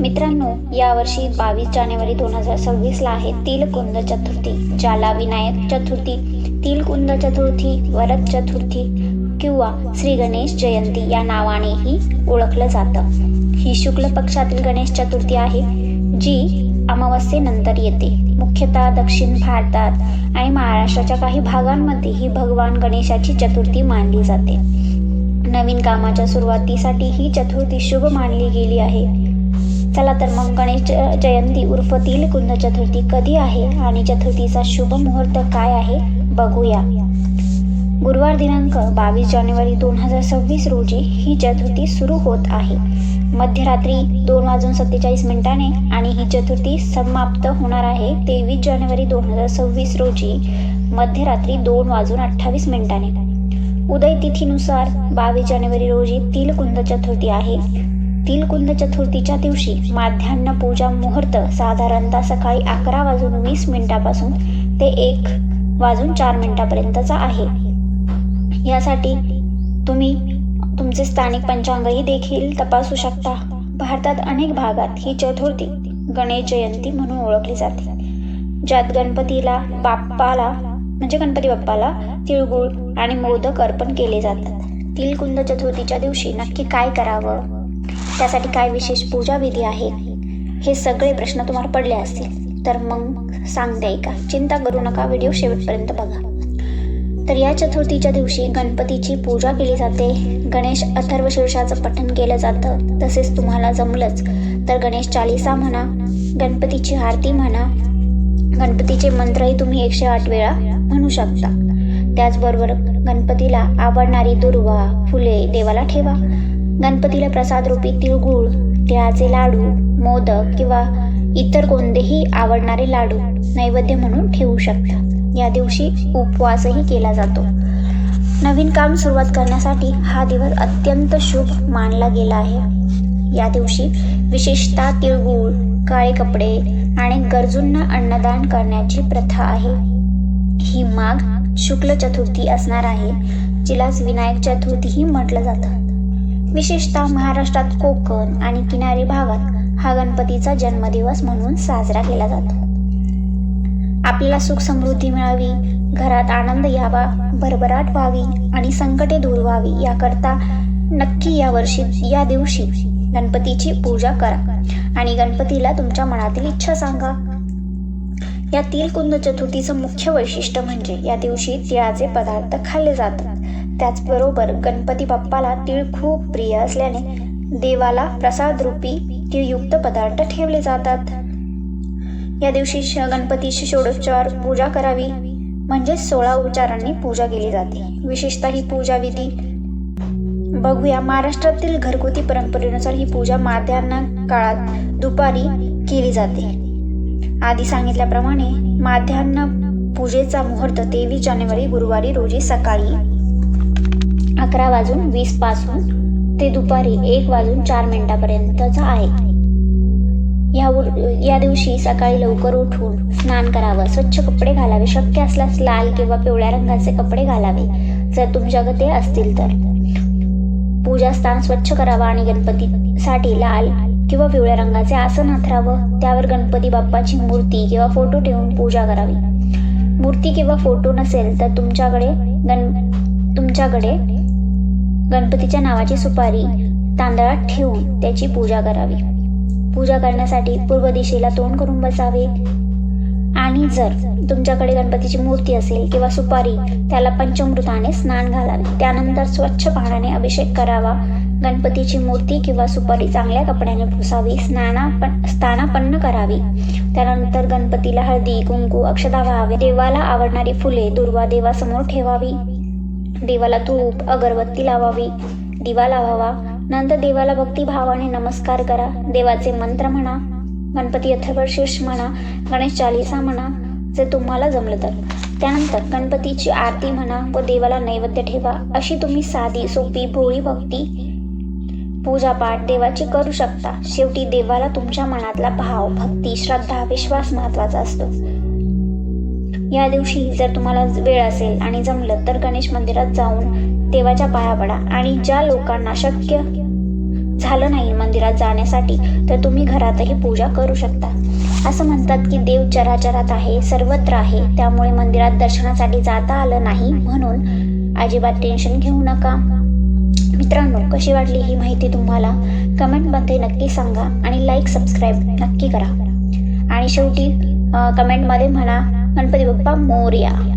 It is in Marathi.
मित्रांनो, यावर्षी 22 जानेवारी 2026 आहे तिलकुंद चतुर्थी, ज्याला विनायक चतुर्थी, तिलकुंद चतुर्थी, वरद चतुर्थी किंवा श्री गणेश जयंती या नावानेही ओळखलं जातं. ही शुक्ल पक्षातील गणेश चतुर्थी आहे, जी अमावस्येनंतर येते. मुख्यतः दक्षिण भारतात आणि महाराष्ट्राच्या काही भागांमध्ये ही भगवान गणेशाची चतुर्थी मानली जाते. नवीन कामाच्या सुरुवातीसाठी ही चतुर्थी शुभ मानली गेली आहे. चला तर मग गणेश जयंती उर्फ तिलकुंद चतुर्थी कधी आहे आणि चतुर्थीचा शुभ मुहूर्त काय आहे बघूया. गुरुवार दिनांक 22 जानेवारी 2026 रोजी ही चतुर्थी सुरू होत आहे. मध्यरात्री 2:47 आणि ही चतुर्थी समाप्त होणार आहे 23 जानेवारी 2026 रोजी मध्यरात्री 2:28. उदय तिथीनुसार 22 जानेवारी रोजी तिलकुंद चतुर्थी आहे. तिलकुंद चतुर्थीच्या दिवशी माध्यान्ह पूजा मुहूर्त साधारणतः सकाळी 11:20 पासून ते 1:04 पर्यंतचा आहे. यासाठी तुम्ही तुमचे स्थानिक पंचांगही देखील तपासू शकता. भारतात अनेक भागात ही चतुर्थी गणेश जयंती म्हणून ओळखली जाते, ज्यात गणपती बाप्पाला तिळगुळ आणि मोदक अर्पण केले जातात. तिलकुंद चतुर्थीच्या दिवशी नक्की काय करावं, त्यासाठी काय विशेष पूजा विधी आहे, हे सगळे प्रश्न तुम्हाला पडले असतील तर मग सांगते ऐका. चिंता करू नका, व्हिडिओ शेवटपर्यंत बघा. तर या चतुर्थीच्या दिवशी गणपतीची पूजा केली जाते. गणेश अथर्वशीर्षाचं पठण केलं जातं. तसेच तुम्हाला जमलंच तर गणेश चालीसा म्हणा, गणपतीची आरती म्हणा, गणपतीचे मंत्रही तुम्ही 108 वेळा म्हणू शकता. त्याचबरोबर गणपतीला आवडणारी दुर्वा फुले देवाला ठेवा. गणपतीला प्रसाद रूपी तिळगुळ, तिळाचे लाडू, मोदक किंवा इतर कोणतेही आवडणारे लाडू नैवेद्य म्हणून ठेवू शकता. या दिवशी उपवासही केला जातो. नवीन काम सुरुवात करण्यासाठी हा दिवस अत्यंत शुभ मानला गेला आहे. या दिवशी विशेषतः तिळगुळ, काळे कपडे आणि गरजूंना अन्नदान करण्याची प्रथा आहे. ही माघ शुक्ल चतुर्थी असणार आहे, जिलाच विनायक चतुर्थीही म्हटलं जातं. विशेषतः महाराष्ट्रात कोकण आणि किनारी भागात हा गणपतीचा जन्मदिवस म्हणून साजरा केला जातो. आपल्याला सुख समृद्धी मिळावी, घरात आनंद यावा, भरभराट व्हावी आणि संकटे दूर व्हावी याकरता नक्की या दिवशी गणपतीची पूजा करा आणि गणपतीला तुमच्या मनातील इच्छा सांगा. या तिलकुंद चतुर्थीचं मुख्य वैशिष्ट्य म्हणजे या दिवशी तिळाचे पदार्थ खाल्ले जातात. त्याचबरोबर गणपती बाप्पाला तीळ खूप प्रिय असल्याने देवाला प्रसाद रूपी तीळयुक्त पदार्थ ठेवले जातात. या दिवशी गणपतीची षोडोपचार पूजा करावी, म्हणजे 16 उपचारांनी पूजा केली जाते. विशेषतः ही पूजा विधी बघूया. महाराष्ट्रातील घरगुती परंपरेनुसार ही पूजा माध्यान्ह काळात दुपारी केली जाते. आधी सांगितल्याप्रमाणे माध्यान्ह पूजेचा मुहूर्त 23 जानेवारी गुरुवारी रोजी सकाळी 11:20 पासून ते दुपारी 1:04 पर्यंतचा आहे. या दिवशी सकाळी लवकर उठून स्नान करावं, स्वच्छ कपडे घालावे, शक्य असल्यास लाल किंवा पिवळ्या रंगाचे कपडे घालावे जर तुमच्याकडे ते असतील तर. पूजास्थान स्वच्छ करावा आणि गणपतीसाठी लाल किंवा पिवळ्या रंगाचे आसन अंथरावं. त्यावर गणपती बाप्पाची मूर्ती किंवा फोटो ठेवून पूजा करावी. मूर्ती किंवा फोटो नसेल तर तुमच्याकडे गणपतीच्या नावाची सुपारी तांदळात ठेवून त्याची पूजा करावी. पूजा करण्यासाठी पूर्व दिशेला तोंड करून बसावे आणि जर तुमच्याकडे गणपतीची मूर्ती असेल किंवा सुपारी, त्याला पंचामृताने स्नान घालावे. त्यानंतर स्वच्छ पाण्याने अभिषेक करावा. गणपतीची मूर्ती किंवा सुपारी चांगल्या कपड्याने पुसावी, स्थानापन्न करावी. त्यानंतर गणपतीला हळदी, कुंकू, अक्षता व्हावे. देवाला आवडणारी फुले, दुर्वा देवासमोर ठेवावी. देवाला धूप, अगरबत्ती लावावी, दिवा लावावा. नंतर देवाला भक्तिभावाने नमस्कार करा. देवाचे मंत्र म्हणा, गणपती अथर्वशीर्ष म्हणा, गणेश चालीसा म्हणा जर तुम्हाला जमलं तर. त्यानंतर गणपतीची आरती म्हणा व देवाला नैवेद्य ठेवा. अशी तुम्ही साधी, सोपी, भोळी भक्ती पूजापाठ देवाची करू शकता. शेवटी देवाला तुमच्या मनातला भाव, भक्ती, श्रद्धा, विश्वास महत्वाचा असतो. या दिवशी जर तुम्हाला वेळ असेल आणि जमलं तर गणेश मंदिरात जाऊन देवाच्या पाया पडा आणि ज्या लोकांना शक्य झालं नाही मंदिरात जाण्यासाठी तर तुम्ही घरातही पूजा करू शकता. असं म्हणतात की देव चराचरात आहे, सर्वत्र आहे, त्यामुळे मंदिरात दर्शनासाठी जाता आलं नाही म्हणून अजिबात टेन्शन घेऊ नका. मित्रांनो, कशी वाटली ही माहिती तुम्हाला कमेंटमध्ये नक्की सांगा आणि लाईक सबस्क्राईब नक्की करा. आणि शेवटी कमेंटमध्ये म्हणा गणपती बाप्पा मोरया.